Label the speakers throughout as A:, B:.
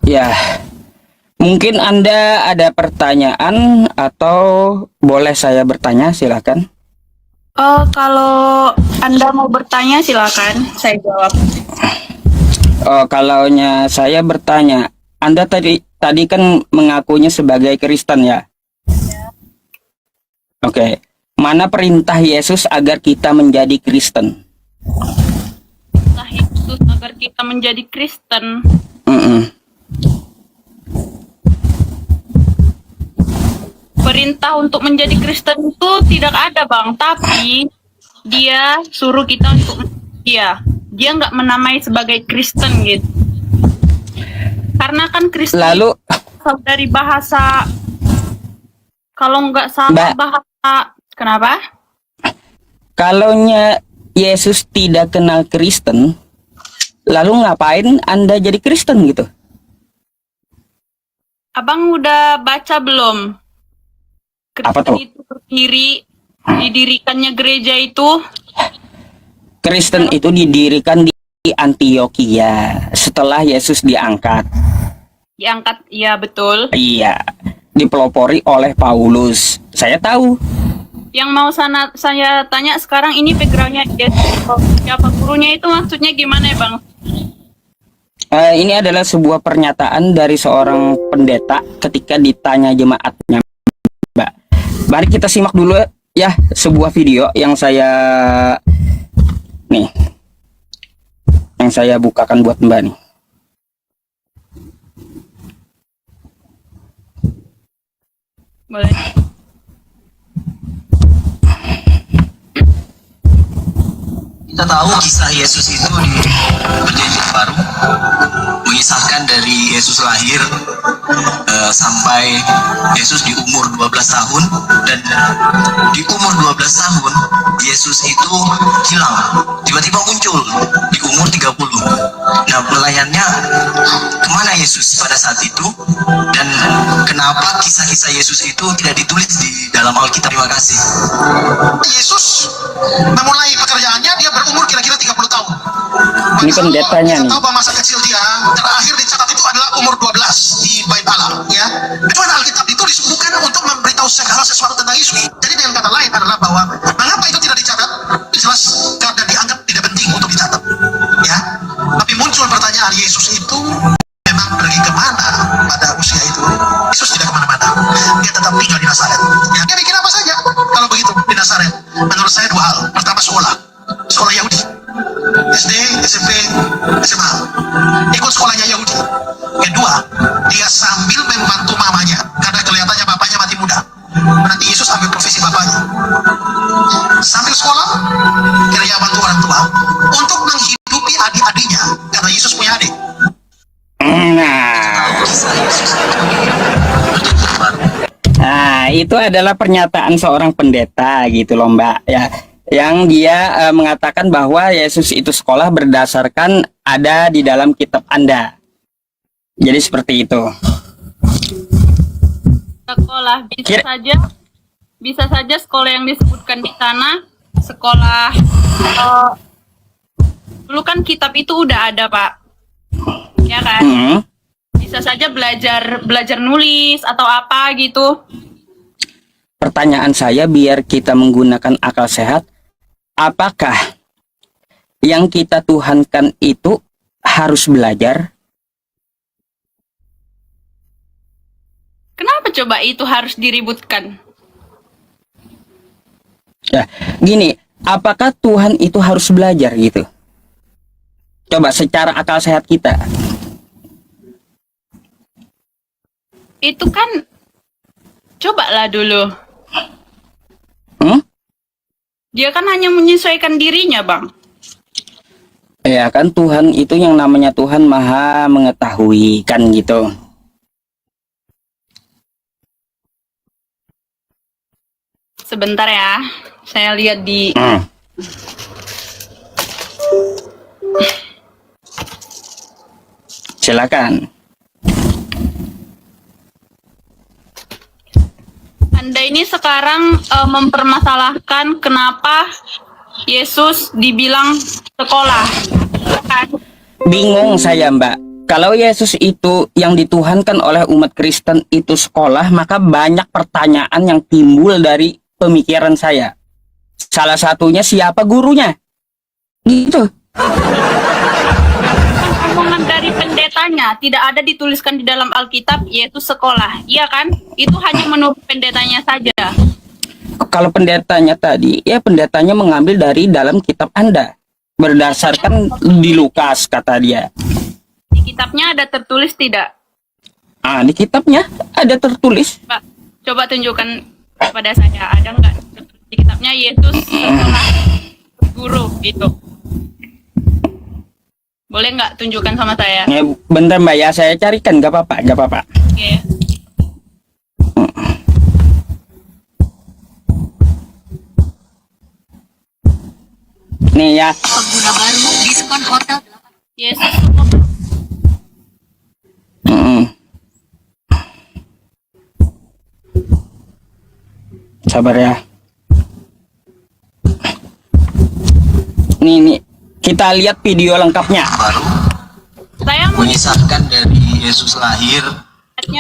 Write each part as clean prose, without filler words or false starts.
A: Ya, mungkin Anda ada pertanyaan atau boleh saya bertanya, silakan.
B: Oh, kalau Anda mau bertanya silakan, saya jawab.
A: Oh, kalaunya saya bertanya, Anda tadi kan mengakunya sebagai Kristen ya? Oke. Mana perintah Yesus agar kita menjadi Kristen?
B: Perintah Yesus agar kita menjadi Kristen.
A: Mm-mm.
B: Perintah untuk menjadi Kristen itu tidak ada, Bang, tapi dia suruh kita untuk dia nggak menamai sebagai Kristen gitu. Karena kan Kristen
A: Lalu,
B: itu dari bahasa, kalau nggak salah
A: Mbak,
B: bahasa, kenapa?
A: kalaunya Yesus tidak kenal Kristen, lalu ngapain Anda jadi Kristen gitu?
B: Abang udah baca belum?
A: Apa
B: Kristen
A: tuh?
B: itu berdiri, didirikannya gereja itu
A: Kristen itu didirikan di Antioquia setelah Yesus diangkat.
B: diangkat, ya betul.
A: Iya, dipelopori oleh Paulus. Saya tahu.
B: Yang mau saya tanya sekarang, ini backgroundnya siapa gurunya itu, maksudnya gimana ya, Bang?
A: Ini adalah sebuah pernyataan dari seorang pendeta ketika ditanya jemaatnya, Mbak. Mari kita simak dulu ya sebuah video yang saya bukakan buat Mbak nih.
B: Boleh.
C: Kita tahu kisah Yesus itu di Perjanjian Baru mengisahkan dari Yesus lahir sampai Yesus di umur 12 tahun, dan di umur 12 tahun Yesus itu hilang, tiba-tiba muncul di umur 30. Nah, pertanyaannya, kemana Yesus pada saat itu, dan kenapa kisah-kisah Yesus itu tidak ditulis di dalam Alkitab? Terima kasih.
D: Yesus memulai pekerjaannya, dia berumur kira-kira 30 tahun.
A: Ini pendetanya
D: kita
A: nih.
D: tahu bahwa masa kecil dia terakhir dicatat itu adalah umur 12 di Bait Allah, ya. Cuman Alkitab itu disebutkan untuk memberitahu segala sesuatu tentang Yesus. Jadi dengan kata lain adalah bahwa mengapa itu tidak dicatat? Jelas karena dianggap tidak penting untuk dicatat, ya. Tapi muncul pertanyaan, Yesus itu memang pergi kemana pada usia itu? Yesus tidak kemana-mana, dia tetap tinggal di Nazaret. Ya, dia bikin apa saja kalau begitu di Nazaret? Menurut saya dua hal. Pertama, sekolah Yahudi, SD, SMP, SMA, ikut sekolahnya Yahudi. Kedua, dia sambil membantu mamanya karena kelihatannya bapaknya mati muda. Berarti Yesus ambil profesi bapaknya. Sambil sekolah, dia bantu orang tua untuk menghidupi adik-adiknya karena Yesus punya adik.
A: Nah, itu adalah pernyataan seorang pendeta gitu loh, Mbak, ya. Yang dia mengatakan bahwa Yesus itu sekolah berdasarkan ada di dalam kitab Anda. Jadi seperti itu.
B: Sekolah bisa saja sekolah yang disebutkan di sana sekolah, dulu kan kitab itu udah ada, Pak, ya kan? Bisa saja belajar nulis atau apa gitu.
A: Pertanyaan saya biar kita menggunakan akal sehat, apakah yang kita tuhankan itu harus belajar?
B: Kenapa coba itu harus diributkan?
A: Ya, gini, apakah Tuhan itu harus belajar gitu? Coba secara akal sehat kita.
B: Itu kan cobalah dulu. Dia kan hanya menyesuaikan dirinya, Bang.
A: Ya kan, Tuhan itu yang namanya Tuhan Maha Mengetahui kan gitu.
B: Sebentar ya, saya lihat di
A: Silakan.
B: Anda ini sekarang mempermasalahkan kenapa Yesus dibilang sekolah. Kan?
A: Bingung saya, Mbak. Kalau Yesus itu yang dituhankan oleh umat Kristen itu sekolah, maka banyak pertanyaan yang timbul dari pemikiran saya. Salah satunya siapa gurunya? Gitu.
B: Omongan dari pendetanya tidak ada dituliskan di dalam Alkitab yaitu sekolah, iya kan? Itu hanya menurut pendetanya saja.
A: Kalau pendetanya tadi, ya pendetanya mengambil dari dalam kitab Anda. Berdasarkan di Lukas, kata dia.
B: Di kitabnya ada tertulis tidak?
A: Ah, di kitabnya ada tertulis.
B: Pak, coba tunjukkan kepada saya, ada nggak di kitabnya Yesus sekolah guru gitu? Boleh nggak tunjukkan sama saya?
A: Ya, bentar Mbak ya, saya carikan, gak apa-apa, gak apa-apa.
B: Oke.
A: Nih ya,
E: Pengguna baru diskon hotel
B: Yesus sekolah.
A: mm-mm. Sabar ya. Nih, kita lihat video lengkapnya.
C: Baru
B: Saya mau
C: mengisahkan dari Yesus lahir,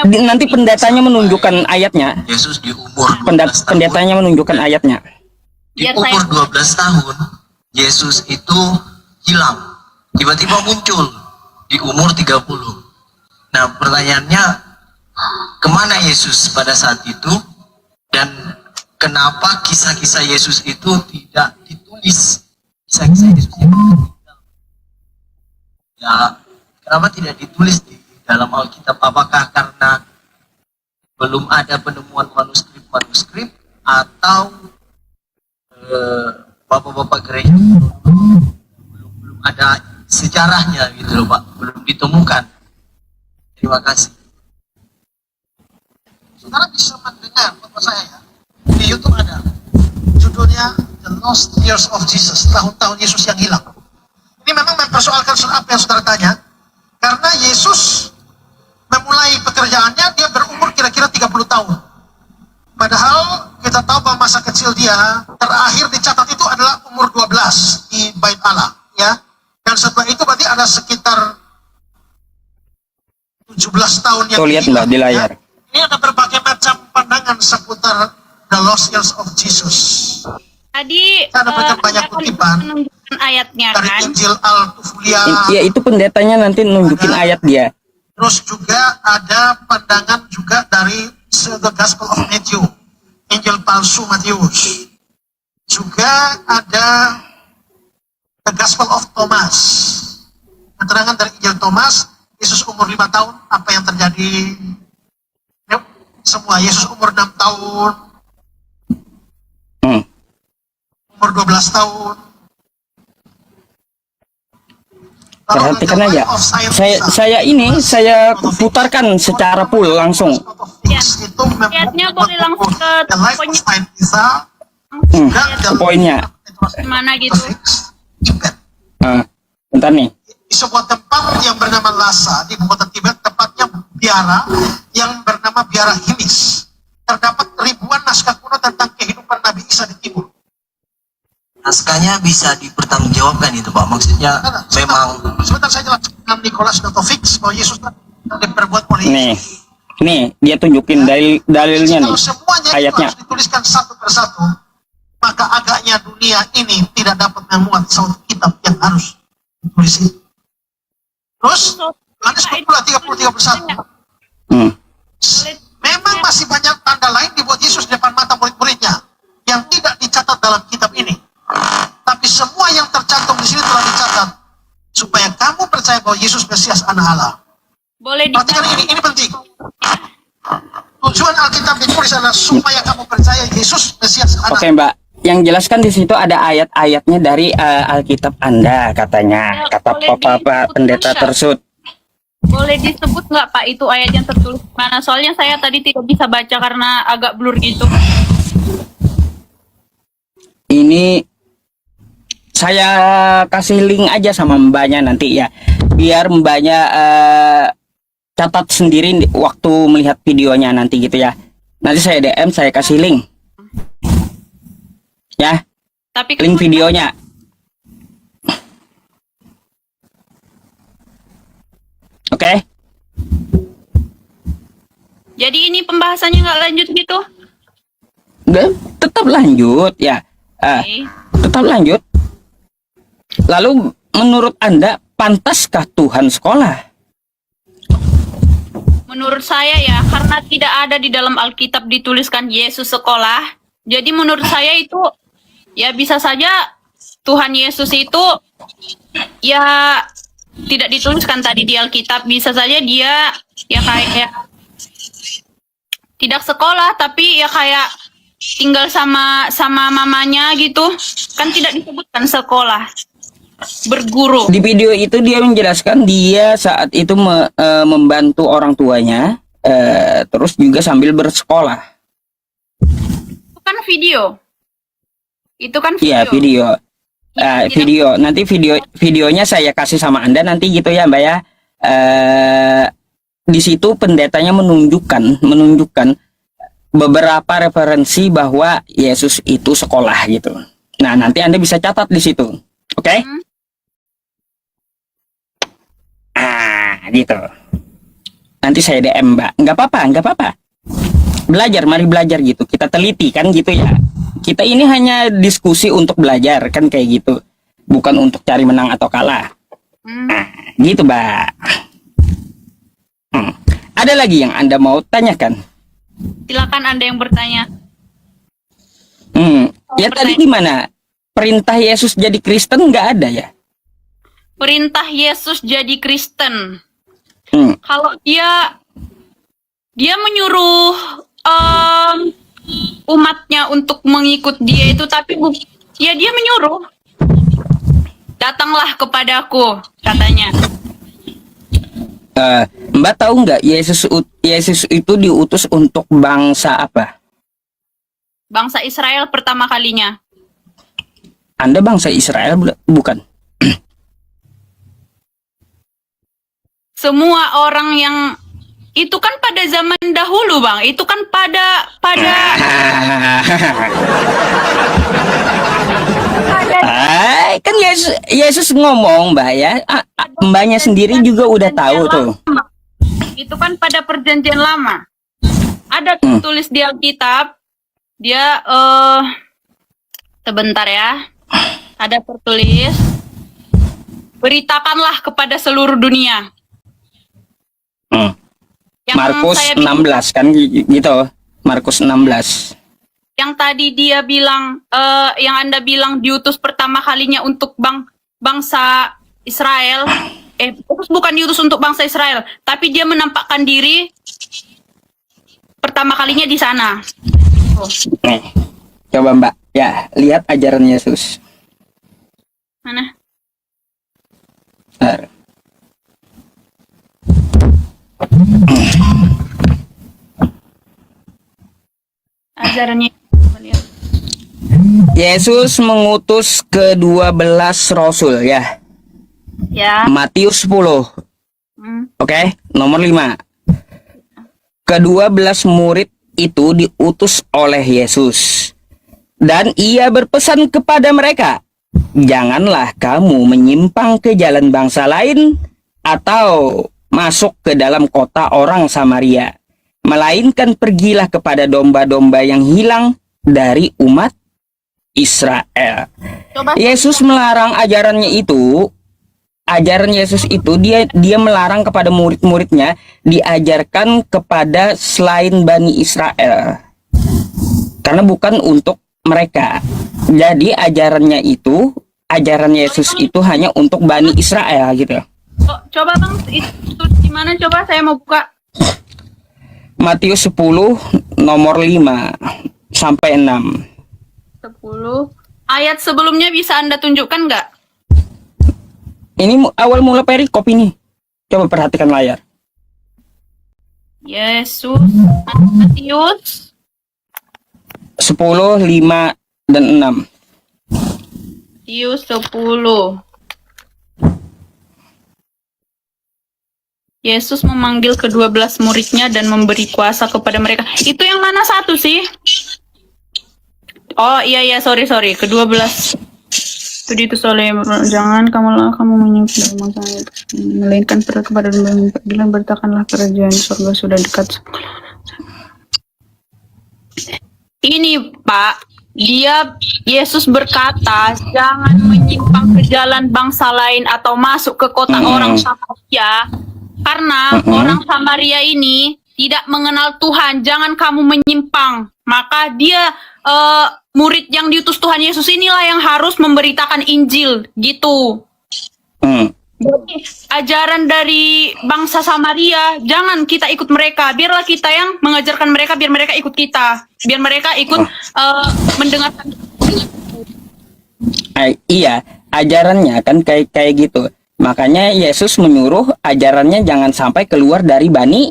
A: Nanti pendetanya menunjukkan ayatnya.
C: Yesus di umur 12 tahun.
A: Pendetanya menunjukkan ayatnya.
C: Di
B: Biar
C: umur
B: saya-
C: 12 tahun, Yesus itu hilang. Tiba-tiba muncul di umur 30. Nah, pertanyaannya, kemana Yesus pada saat itu? Dan kenapa kisah-kisah Yesus itu tidak ditulis? Kisah-kisah Yesus itu ya, kenapa tidak ditulis di dalam Alkitab? Apakah karena belum ada penemuan manuskrip atau bapak-bapak gereja belum ada sejarahnya gitu loh Pak, belum ditemukan. Terima kasih.
D: Saudara bisa mendengar buat saya ya. Di YouTube ada judulnya The Lost Years of Jesus, tahun-tahun Yesus yang hilang. Ini memang mempersoalkan apa yang saudara tanya, karena Yesus memulai pekerjaannya dia berumur kira-kira 30 tahun. Padahal kita tahu bahwa masa kecil dia terakhir dicatat itu adalah umur 12 di Bait Allah, ya. Dan setelah itu berarti ada sekitar 17 tahun yang
A: Tuh lihat Mbak di layar.
D: ya. Ini ada berbagai macam pandangan seputar The Lost Years of Jesus.
B: Tadi
D: Saya dapatkan banyak
B: Anda
D: kutipan
B: menunjukkan ayatnya
D: dari
B: kan?
D: Injil Al-Tufulia.
A: Ya itu pendetanya nanti nunjukin ayat dia.
D: Terus juga ada pandangan juga dari The Gospel of Matthew, Injil palsu Matius. Juga ada The Gospel of Thomas, keterangan dari Injil Thomas. Yesus umur 5 tahun, apa yang terjadi? Yuk, semua. Yesus umur 6 tahun,
A: Hmm.
D: umur 12 tahun.
A: Perhatikan aja. Saya putarkan secara full langsung.
B: Ayatnya boleh langsung ke poinnya.
A: Ke poinnya.
B: Gimana gitu?
A: Nah, bentar nih.
D: Di sebuah tempat yang bernama Lhasa di ibu kota Tibet, tepatnya biara yang bernama biara Himis. Terdapat ribuan naskah kuno tentang kehidupan Nabi Isa di timur.
C: Naskahnya bisa dipertanggungjawabkan itu Pak, maksudnya memang
D: Sebentar saya jelaskan Nicholas Notovix bahwa Yesus yang diperbuat oleh
A: Nih. Nih, dia tunjukin dalilnya nih.
D: Kalau semuanya itu
A: Ayatnya.
D: harus dituliskan satu persatu, maka agaknya dunia ini tidak dapat memuat satu kitab yang harus ditulis itu. Terus, Yohanes 30-31,
A: Hmm.
D: memang masih banyak tanda lain dibuat Yesus di depan mata murid-muridnya yang tidak dicatat dalam kitab ini. Tapi semua yang tercantum di sini telah dicatat supaya kamu percaya bahwa Yesus Mesias Anak Allah.
B: Boleh
D: Perhatikan ini penting. Tujuan Alkitab ditulis adalah supaya kamu percaya Yesus Mesias Anak
A: Oke Mbak, yang jelaskan di situ ada ayat-ayatnya dari Alkitab Anda katanya, kata Bapak pendeta tersebut.
B: Boleh disebut nggak Pak itu ayat yang tertulis mana? Soalnya saya tadi tidak bisa baca karena agak blur gitu.
A: Ini saya kasih link aja sama mbaknya nanti ya, biar mbaknya catat sendiri waktu melihat videonya nanti gitu ya. Nanti saya DM, saya kasih link ya,
B: Tapi
A: link videonya. Oke. Oke?
B: Jadi ini pembahasannya nggak lanjut gitu?
A: Tetap lanjut ya.
B: Oke.
A: Tetap lanjut. Lalu menurut Anda pantaskah Tuhan sekolah?
B: Menurut saya ya, karena tidak ada di dalam Alkitab dituliskan Yesus sekolah, jadi menurut saya itu ya bisa saja Tuhan Yesus itu ya tidak dituliskan tadi di Alkitab, bisa saja dia ya kayak tidak sekolah tapi ya kayak tinggal sama mamanya gitu, kan tidak disebutkan sekolah, berguru.
A: Di video itu dia menjelaskan dia saat itu membantu orang tuanya, terus juga sambil bersekolah.
B: Itu kan video. Itu kan video.
A: Iya, video.
B: Tidak-
A: Video. Nanti videonya saya kasih sama Anda nanti gitu ya, Mbak ya. Di situ pendetanya menunjukkan beberapa referensi bahwa Yesus itu sekolah gitu. Nah, nanti Anda bisa catat di situ. Oke? Gitu. Nanti saya DM, Mbak. Nggak apa-apa. Belajar, mari belajar gitu. Kita teliti kan gitu ya. Kita ini hanya diskusi untuk belajar kan kayak gitu. Bukan untuk cari menang atau kalah. Gitu, Mbak. Ada lagi yang Anda mau tanyakan?
B: Silakan Anda yang bertanya.
A: Ya tadi gimana? Perintah Yesus jadi Kristen nggak ada ya?
B: Perintah Yesus jadi Kristen.
A: Hmm.
B: Kalau dia menyuruh umatnya untuk mengikut dia itu, tapi ya dia menyuruh, datanglah kepadaku, katanya.
A: Mbak tahu nggak Yesus itu diutus untuk bangsa apa?
B: Bangsa Israel pertama kalinya.
A: Anda bangsa Israel bukan?
B: Semua orang yang itu kan pada zaman dahulu, Bang. Itu kan pada
A: Kan Yesus ngomong, Mbak ya. Mbaknya sendiri juga udah tahu tuh.
B: Itu kan pada perjanjian lama. Ada tulis di Alkitab. Dia sebentar ya. Ada tertulis, beritakanlah kepada seluruh dunia. Yang
A: Markus
B: saya
A: 16 kan gitu. Markus 16.
B: Yang tadi dia bilang, yang Anda bilang diutus pertama kalinya untuk bangsa Israel. Terus bukan diutus untuk bangsa Israel, tapi dia menampakkan diri pertama kalinya di sana.
A: Nih, coba Mbak, ya lihat ajaran Yesus.
B: Mana?
A: Bentar.
B: Ajarannya.
A: Yesus mengutus ke-12 rasul ya.
B: Ya.
A: Matius 10. Oke, nomor 5. Ke-12 murid itu diutus oleh Yesus. Dan ia berpesan kepada mereka, janganlah kamu menyimpang ke jalan bangsa lain atau masuk ke dalam kota orang Samaria, melainkan pergilah kepada domba-domba yang hilang dari umat Israel.
B: Coba.
A: Yesus melarang ajarannya itu. Ajaran Yesus itu dia melarang kepada murid-muridnya diajarkan kepada selain Bani Israel, karena bukan untuk mereka. Jadi ajaran Yesus itu hanya untuk Bani Israel gitu.
B: Coba Bang, itu di mana? Coba saya mau buka.
A: Matius 10 nomor 5 sampai 6.
B: 10. Ayat sebelumnya bisa Anda tunjukkan nggak?
A: Ini awal mula perikop ini. Coba perhatikan layar.
B: Yesus, Matius
A: 10, 5 dan 6.
B: Matius 10. Yesus memanggil ke-12 muridnya dan memberi kuasa kepada mereka. Itu yang mana satu sih? Oh iya, sorry. Ke-12. Studi itu soalnya jangan kamu menyimpan bangsa itu, melainkan percaya kepada dan bertakkanlah kerajaan surga sudah dekat. Ini Pak, Yesus berkata jangan menyimpang ke jalan bangsa lain atau masuk ke kota orang Samaria, karena orang Samaria ini tidak mengenal Tuhan. Jangan kamu menyimpang. Maka dia murid yang diutus Tuhan Yesus inilah yang harus memberitakan Injil gitu. Jadi, ajaran dari bangsa Samaria, jangan kita ikut mereka. Biarlah kita yang mengajarkan mereka, biar mereka ikut kita. Biar mereka ikut mendengarkan.
A: Iya, ajarannya kan kayak gitu. Makanya Yesus menyuruh ajarannya jangan sampai keluar dari Bani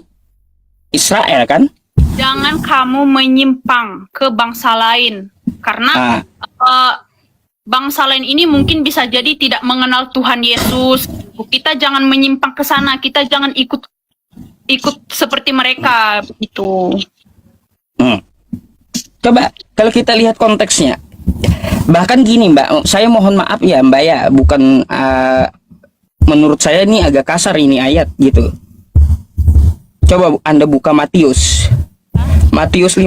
A: Israel kan?
B: Jangan kamu menyimpang ke bangsa lain. Karena bangsa lain ini mungkin bisa jadi tidak mengenal Tuhan Yesus. Kita jangan menyimpang ke sana, kita jangan ikut seperti mereka begitu.
A: Coba kalau kita lihat konteksnya, bahkan gini Mbak, saya mohon maaf ya Mbak ya, bukan menurut saya ini agak kasar ini ayat gitu. Coba Anda buka Matius 15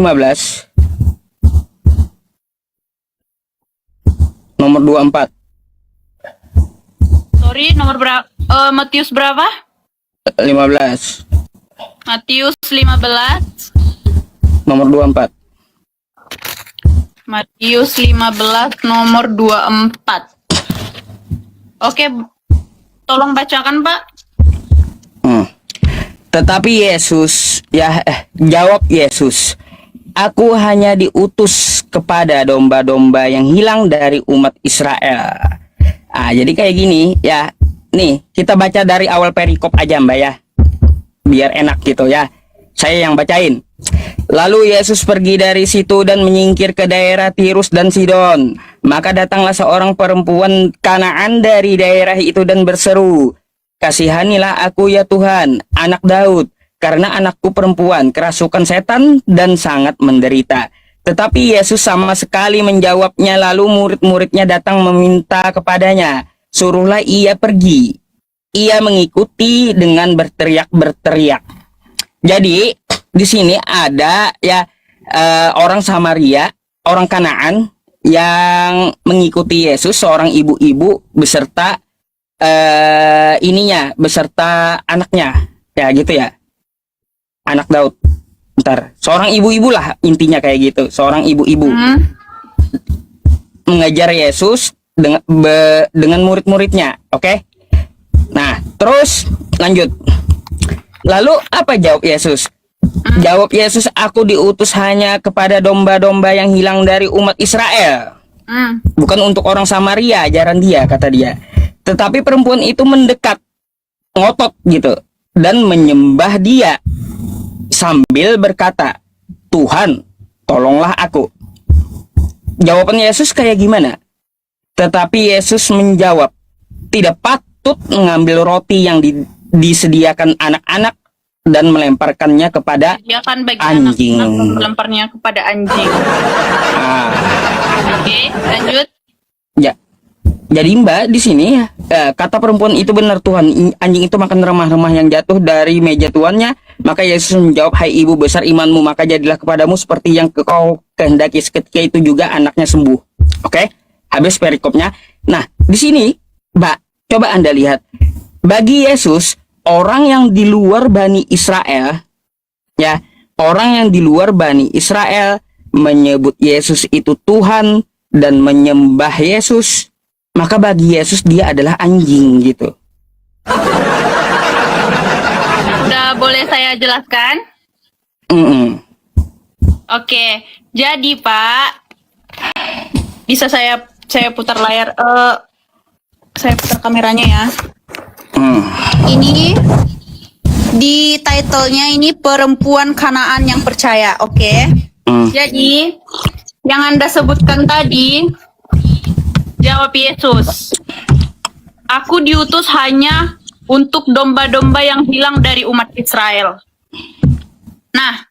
A: nomor 24.
B: Sorry, nomor berapa? Matius berapa?
A: 15
B: Matius 15
A: nomor 24.
B: Matius 15 nomor 24. Oke, tolong bacakan Pak.
A: Tetapi Yesus, jawab Yesus, aku hanya diutus kepada domba-domba yang hilang dari umat Israel. Jadi kayak gini ya. Nih, kita baca dari awal perikop aja Mbak ya. Biar enak gitu ya. Saya yang bacain. Lalu Yesus pergi dari situ dan menyingkir ke daerah Tirus dan Sidon. Maka datanglah seorang perempuan Kanaan dari daerah itu dan berseru, kasihanilah aku ya Tuhan, anak Daud, karena anakku perempuan kerasukan setan dan sangat menderita. Tetapi Yesus sama sekali menjawabnya. Lalu murid-muridnya datang meminta kepadanya, suruhlah ia pergi. Ia mengikuti dengan berteriak-berteriak. Jadi di sini ada ya orang Samaria, orang Kanaan yang mengikuti Yesus, seorang ibu-ibu beserta beserta anaknya, ya gitu ya, anak Daud. Bentar, seorang ibu-ibu lah intinya kayak gitu, seorang ibu-ibu mengajar Yesus dengan murid-muridnya, oke? Nah, terus lanjut. Lalu apa jawab Yesus? Jawab Yesus, aku diutus hanya kepada domba-domba yang hilang dari umat Israel. Bukan untuk orang Samaria, ajaran dia, kata dia. Tetapi perempuan itu mendekat, ngotot gitu, dan menyembah dia sambil berkata, Tuhan, tolonglah aku. Jawaban Yesus kayak gimana? Tetapi Yesus menjawab, tidak patut mengambil roti yang disediakan anak-anak dan melemparkannya kepada anjing.
B: Melemparnya kepada anjing. Oke, lanjut.
A: Ya. Jadi Mbak di sini kata perempuan itu benar Tuhan, anjing itu makan remah-remah yang jatuh dari meja tuannya. Maka Yesus menjawab, hai ibu, besar imanmu, maka jadilah kepadamu seperti yang kau kehendaki. Seketika itu juga anaknya sembuh. Oke, habis perikopnya. Nah di sini Mbak, coba Anda lihat, bagi Yesus orang yang di luar Bani Israel, ya, orang yang di luar Bani Israel menyebut Yesus itu Tuhan dan menyembah Yesus, maka bagi Yesus dia adalah anjing gitu.
B: Udah boleh saya jelaskan? Oke, jadi Pak, bisa saya putar layar, saya putar kameranya ya. Ini di title-nya ini perempuan Kanaan yang percaya, oke? Jadi yang Anda sebutkan tadi, jawab Yesus, aku diutus hanya untuk domba-domba yang hilang dari umat Israel. Nah,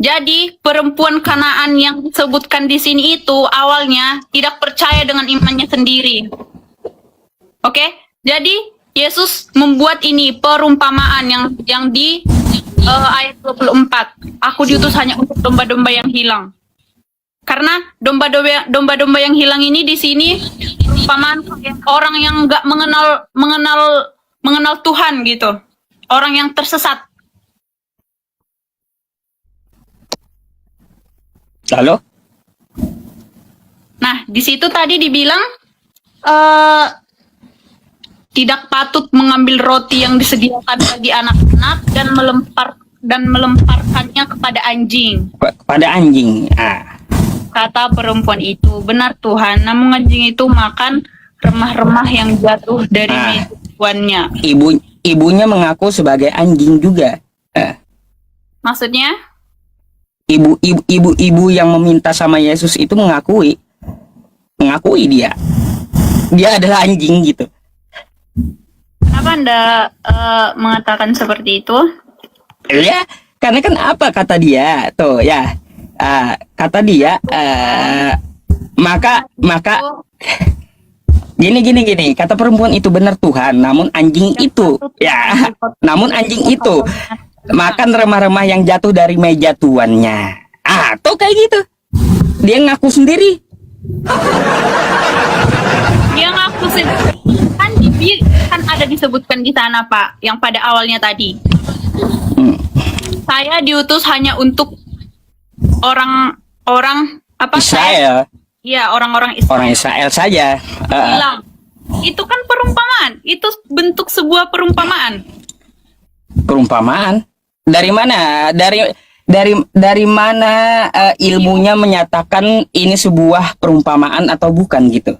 B: Jadi perempuan Kanaan yang disebutkan di sini itu awalnya tidak percaya dengan imannya sendiri. Oke? Jadi Yesus membuat ini perumpamaan yang di ayat 24. Aku diutus hanya untuk domba-domba yang hilang. Karena domba-domba yang hilang ini di sini perumpamaan orang yang nggak mengenal Tuhan gitu. Orang yang tersesat.
A: Lalu?
B: Nah, di situ tadi dibilang tidak patut mengambil roti yang disediakan bagi anak-anak dan melemparkannya kepada anjing.
A: Kepada anjing.
B: Kata perempuan itu, benar Tuhan, namun anjing itu makan remah-remah yang jatuh dari meja tuannya.
A: Ibunya mengaku sebagai anjing juga.
B: Maksudnya?
A: Ibu yang meminta sama Yesus itu mengakui dia adalah anjing gitu.
B: Kenapa Anda mengatakan seperti itu?
A: Ya, karena kan apa kata dia tuh ya, kata dia maka gini, kata perempuan itu, benar Tuhan, namun anjing itu makan remah-remah yang jatuh dari meja tuannya. Tuh kayak gitu. Dia ngaku sendiri.
B: Dia ngaku sendiri. Kan ada disebutkan di sana, Pak, yang pada awalnya tadi. Saya diutus hanya untuk orang apa?
A: Israel.
B: Iya, orang-orang Israel.
A: Orang Israel saja.
B: Hilang. Itu kan perumpamaan. Itu bentuk sebuah perumpamaan.
A: Perumpamaan? Dari mana? Dari mana ilmunya menyatakan ini sebuah perumpamaan atau bukan gitu?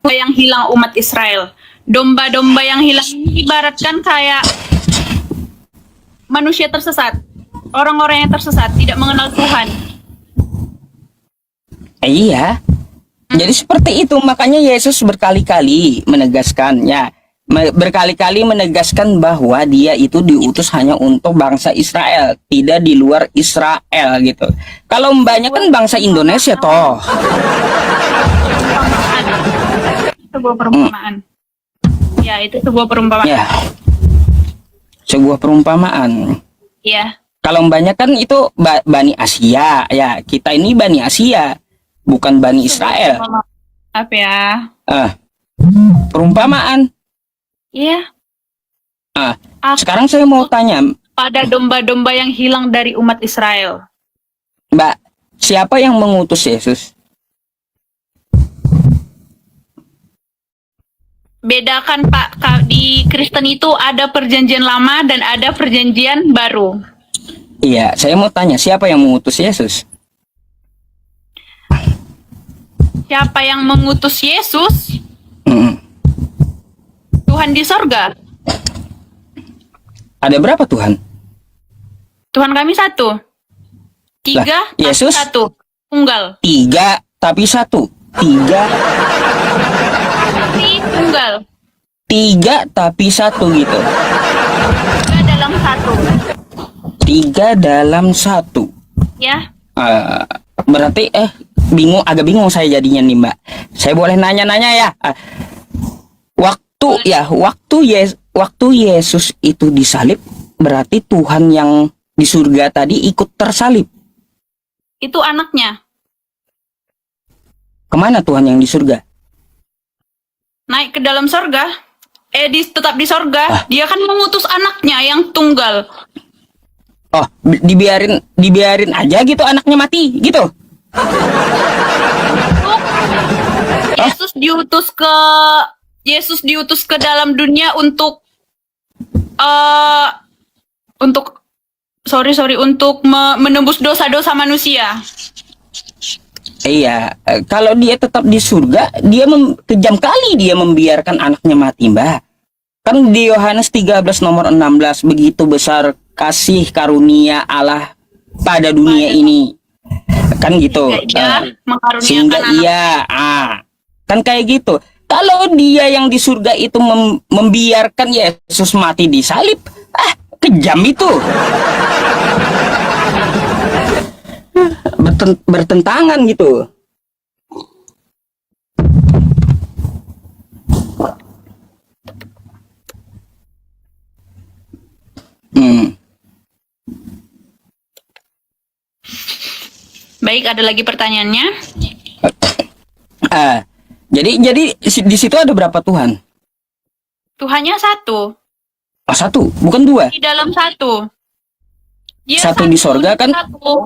B: Yang hilang umat Israel. Domba-domba yang hilang ini ibaratkan kayak manusia tersesat. Orang-orang yang tersesat, tidak mengenal Tuhan.
A: Iya. Jadi seperti itu, makanya Yesus berkali-kali menegaskan bahwa dia itu diutus hanya untuk bangsa Israel, tidak di luar Israel gitu. Kalau mbaknya kan bangsa Indonesia toh.
B: Sebuah perumpamaan. Ya, itu sebuah perumpamaan.
A: Ya. Sebuah perumpamaan.
B: Iya.
A: Kalau mbaknya kan itu Bani Asia, ya. Kita ini Bani Asia, bukan Bani Israel.
B: Apa ya?
A: Perumpamaan.
B: Iya.
A: Sekarang saya mau tanya,
B: pada domba-domba yang hilang dari umat Israel.
A: Mbak, siapa yang mengutus Yesus?
B: Bedakan Pak, di Kristen itu ada perjanjian lama dan ada perjanjian baru.
A: Iya, saya mau tanya, siapa yang mengutus Yesus?
B: Siapa yang mengutus Yesus? Tuhan di sorga.
A: Ada berapa Tuhan?
B: Tuhan kami satu. 3
A: Lah, Yesus?
B: 1. Tunggal.
A: 3 tapi 1. 3
B: Tunggal.
A: 3 tapi 1 gitu.
B: 3 dalam 1.
A: 3 dalam 1.
B: Ya.
A: Berarti agak bingung saya jadinya nih Mbak. Saya boleh nanya-nanya ya. Waktu Yesus itu disalib, berarti Tuhan yang di surga tadi ikut tersalib.
B: Itu anaknya.
A: Kemana Tuhan yang di surga?
B: Naik ke dalam sorga. Tetap di sorga. Dia kan mengutus anaknya yang tunggal.
A: Oh, dibiarin aja gitu anaknya mati gitu.
B: Yesus diutus ke dalam dunia untuk menembus dosa-dosa manusia.
A: Iya, kalau dia tetap di surga, kejam kali dia membiarkan anaknya mati, Mbak. Kan di Yohanes 13 nomor 16, begitu besar kasih karunia Allah pada dunia ini. Kan gitu. Sehingga ia kan kayak gitu. Kalau dia yang di surga itu membiarkan Yesus mati di salib, Kejam itu. Bertentangan gitu.
B: Baik, ada lagi pertanyaannya?
A: Jadi di situ ada berapa Tuhan?
B: Tuhannya satu.
A: Oh, satu, bukan dua.
B: Di dalam satu. Dia
A: Satu di sorga kan?
B: Satu.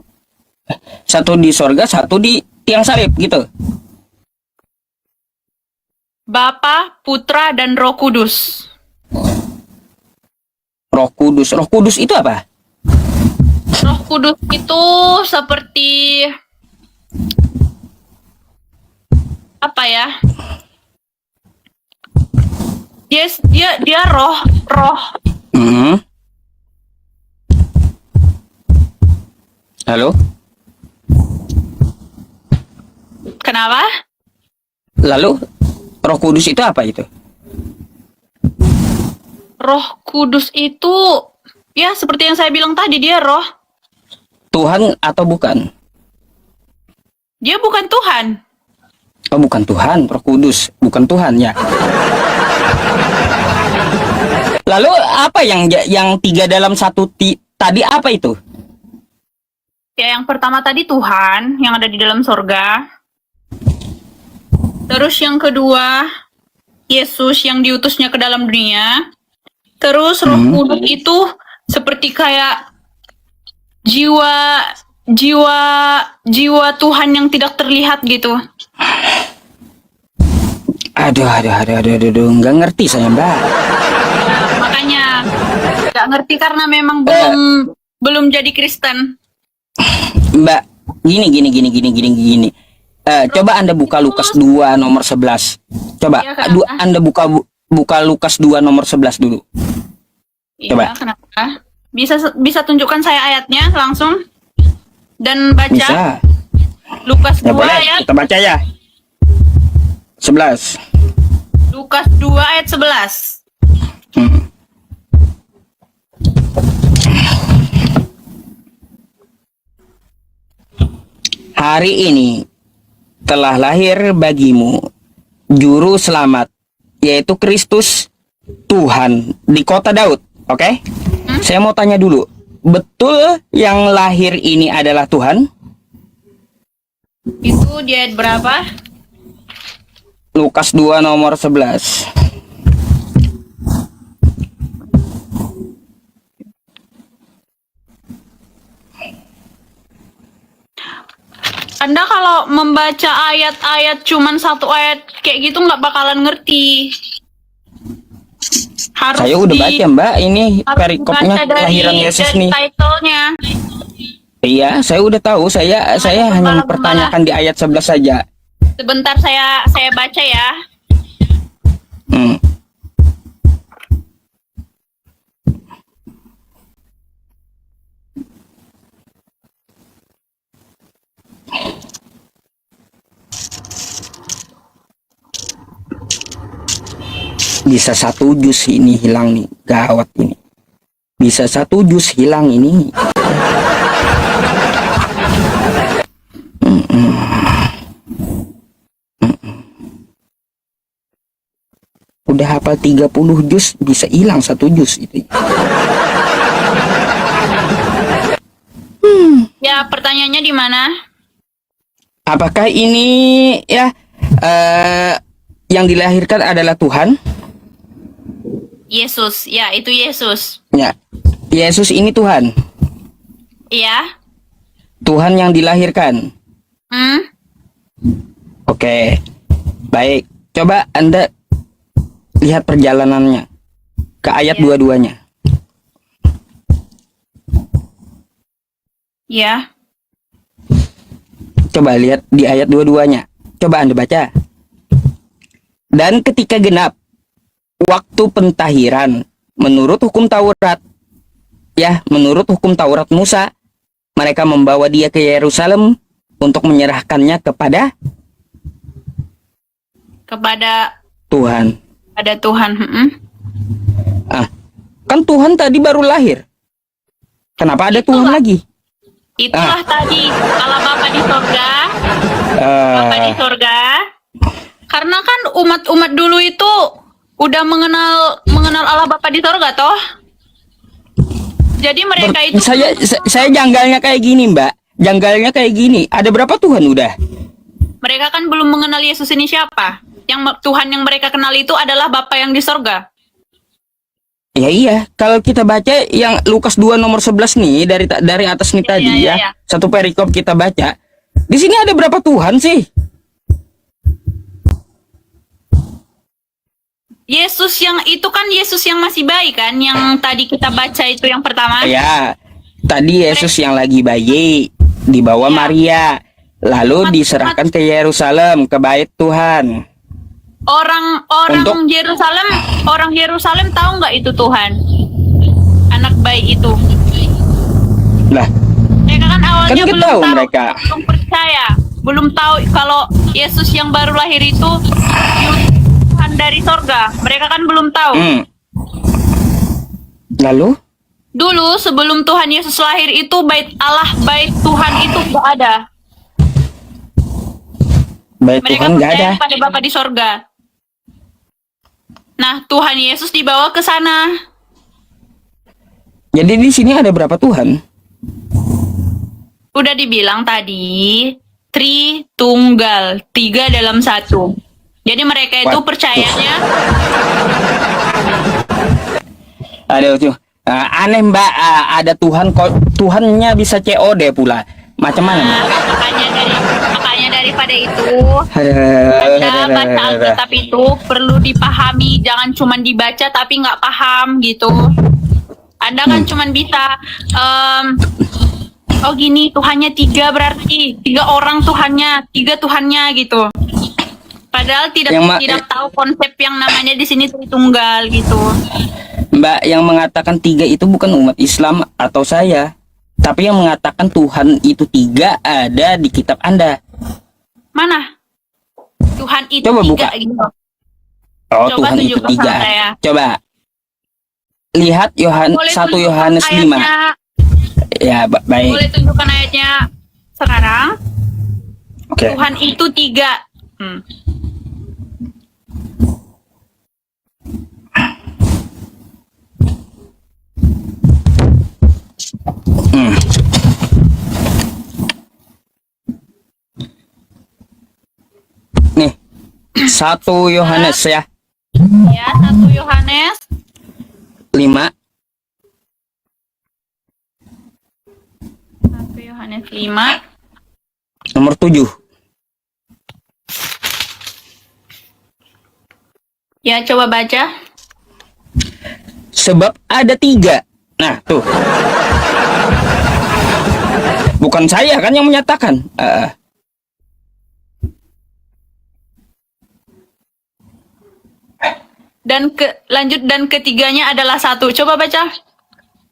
A: Satu di sorga, satu di tiang salib gitu.
B: Bapa, Putra, dan Roh Kudus.
A: Roh Kudus itu apa?
B: Roh Kudus itu seperti apa ya? Dia roh.
A: Halo?
B: Kenapa?
A: Lalu Roh Kudus itu apa itu?
B: Roh Kudus itu ya seperti yang saya bilang tadi, dia roh.
A: Tuhan atau bukan?
B: Dia bukan Tuhan.
A: Oh, bukan Tuhan, Roh Kudus, bukan Tuhan ya. Lalu apa yang tiga dalam satu tadi apa itu?
B: Ya, yang pertama tadi Tuhan yang ada di dalam sorga. Terus yang kedua Yesus yang diutusnya ke dalam dunia. Terus Roh Kudus itu seperti kayak jiwa Tuhan yang tidak terlihat gitu.
A: Aduh, nggak ngerti saya, Mbak.
B: Makanya nggak ngerti karena memang belum jadi Kristen.
A: Mbak, gini. Coba Anda buka Lukas 2 nomor 11. Coba
B: Iya, Kak.
A: Anda buka Lukas 2 nomor 11 dulu. Coba.
B: Iya, kenapa? Bisa tunjukkan saya ayatnya langsung dan baca
A: Bisa.
B: Lukas 2
A: Ya boleh,
B: ayat
A: kita baca ya. 11.
B: Lukas 2 ayat 11.
A: Hari ini telah lahir bagimu juru selamat, yaitu Kristus Tuhan di kota Daud. Oke? Saya mau tanya dulu, betul yang lahir ini adalah Tuhan?
B: Itu di ayat berapa?
A: Lukas 2 nomor 11.
B: Anda kalau membaca ayat-ayat cuman satu ayat kayak gitu nggak bakalan ngerti. Harus
A: Saya udah baca, Mbak, ini
B: harus
A: perikopnya
B: dibaca
A: kelahiran Yesus
B: dari
A: nih.
B: title-nya.
A: Iya, saya udah tahu. Saya hanya mempertanyakan di ayat 11 saja.
B: Sebentar saya baca ya.
A: Bisa satu jus ini hilang nih, gawat ini. Bisa satu jus hilang ini. Udah hafal 30 jus, bisa hilang satu jus itu.
B: Ya, pertanyaannya di mana?
A: Apakah ini ya yang dilahirkan adalah Tuhan?
B: Yesus. Ya, itu Yesus.
A: Ya. Yesus ini Tuhan.
B: Iya.
A: Tuhan yang dilahirkan. Oke. Baik. Coba Anda lihat perjalanannya ke ayat
B: Ya.
A: dua-duanya.
B: Ya.
A: Coba lihat di ayat dua-duanya. Coba Anda baca. Dan ketika genap waktu pentahiran menurut hukum Taurat, ya, menurut hukum Taurat Musa, mereka membawa dia ke Yerusalem untuk menyerahkannya kepada
B: Tuhan.
A: Tuhan. Kan Tuhan tadi baru lahir. Kenapa ada Tuhan lagi?
B: Itulah tadi Allah Bapa di sorga. Bapa di sorga. Karena kan umat-umat dulu itu udah mengenal Allah Bapa di sorga toh. Jadi mereka itu
A: Saya janggalnya kayak gini, Mbak. Janggalnya kayak gini. Ada berapa Tuhan udah?
B: mereka kan belum mengenal Yesus ini siapa. Yang Tuhan yang mereka kenal itu adalah Bapa yang di sorga.
A: Ya iya, kalau kita baca yang Lukas 2 nomor 11 nih dari atas nih tadi
B: iya.
A: Satu perikop kita baca. Di sini ada berapa Tuhan sih?
B: Yesus yang itu kan Yesus yang masih bayi kan, yang tadi kita baca itu yang pertama.
A: Ya, tadi Yesus yang lagi bayi dibawa Maria, lalu diserahkan ke Yerusalem, ke bait Tuhan.
B: Orang Yerusalem tahu nggak itu Tuhan? Anak bayi itu.
A: Lah,
B: Mereka kan awalnya
A: Kan
B: belum
A: tahu
B: tahu,
A: mereka.
B: belum percaya, belum tahu kalau Yesus yang baru lahir itu Tuhan dari sorga. Mereka kan belum tahu.
A: Lalu
B: Dulu sebelum Tuhan Yesus lahir itu bait Allah, bait Tuhan itu nggak ada.
A: bait
B: Mereka
A: Tuhan nggak ada.
B: percaya pada Bapa di sorga. Nah, Tuhan Yesus dibawa ke sana.
A: Jadi di sini ada berapa Tuhan?
B: Udah dibilang tadi, Tritunggal, 3 dalam 1. Jadi mereka itu
A: Waduh.
B: percayanya
A: Ada tuh. Aneh Mbak, ada Tuhan kok Tuhannya bisa COD pula. Macam mana? Mbak?
B: makanya daripada itu baca Alkitab itu perlu dipahami, jangan cuma dibaca tapi nggak paham gitu. Anda kan cuma bisa oh gini Tuhannya 3 berarti 3 orang Tuhannya, 3 Tuhannya gitu. Padahal tidak tahu konsep yang namanya di sini Tritunggal gitu.
A: Mbak, yang mengatakan 3 itu bukan umat Islam atau saya, tapi yang mengatakan Tuhan itu 3 ada di kitab Anda.
B: Mana? Tuhan itu
A: Coba
B: 3
A: buka.
B: gitu.
A: Oh,
B: Coba
A: Tuhan itu
B: tunjukkan
A: 3.
B: sama saya.
A: Coba lihat
B: Boleh
A: 1
B: tunjukkan
A: Yohanes 5.
B: ayatnya?
A: Ya, baik.
B: Boleh tunjukkan ayatnya sekarang?
A: Oke.
B: Tuhan itu 3.
A: Nih. 1 Yohanes ya.
B: Ya, 1 Yohanes
A: 5
B: 1 Yohanes 5
A: nomor 7.
B: Ya, coba baca.
A: Sebab ada 3. Nah, tuh. Bukan saya kan yang menyatakan.
B: Lanjut dan ketiganya adalah 1. Coba baca.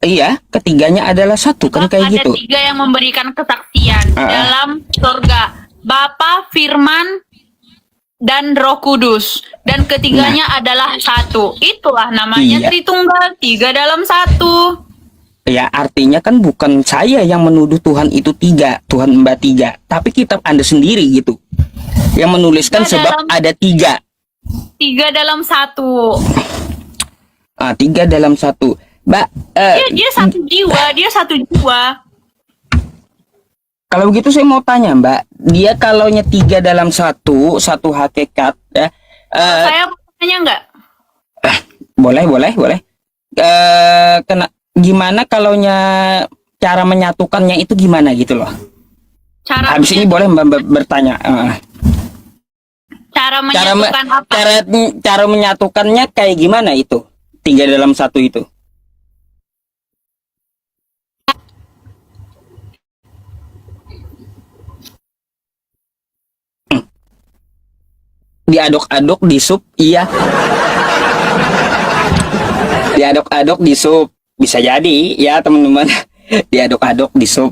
A: Iya, ketiganya adalah 1 kan kayak
B: Ada
A: gitu.
B: 3 yang memberikan kesaksian dalam surga. Bapa, Firman, dan Roh Kudus. Dan ketiganya adalah 1. Itulah namanya
A: Iya.
B: Tritunggal, 3 dalam 1.
A: Ya, artinya kan bukan saya yang menuduh Tuhan itu 3, Tuhan Mbak 3, tapi kitab Anda sendiri gitu. Yang menuliskan sebab ada 3.
B: 3 dalam 1.
A: 3 dalam 1. Mbak,
B: Dia satu jiwa, dia satu jiwa.
A: kalau begitu saya mau tanya Mbak, dia kalaunya 3 dalam 1 hakikat ya.
B: Saya tanya enggak?
A: Boleh. Gimana kalaunya cara menyatukannya itu gimana gitu loh? Habis ini boleh Mbak bertanya.
B: Cara menyatukan apa?
A: Cara menyatukannya kayak gimana itu? 3 dalam 1 itu. Diaduk-aduk di sup, iya. Diaduk-aduk di sup. Bisa jadi ya teman-teman. Diaduk-aduk di sup.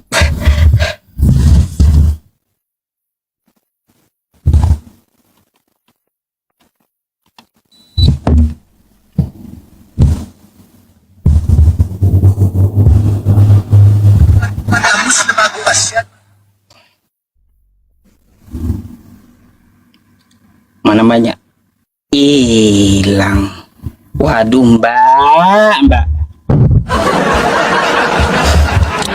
A: bilang, waduh mbak,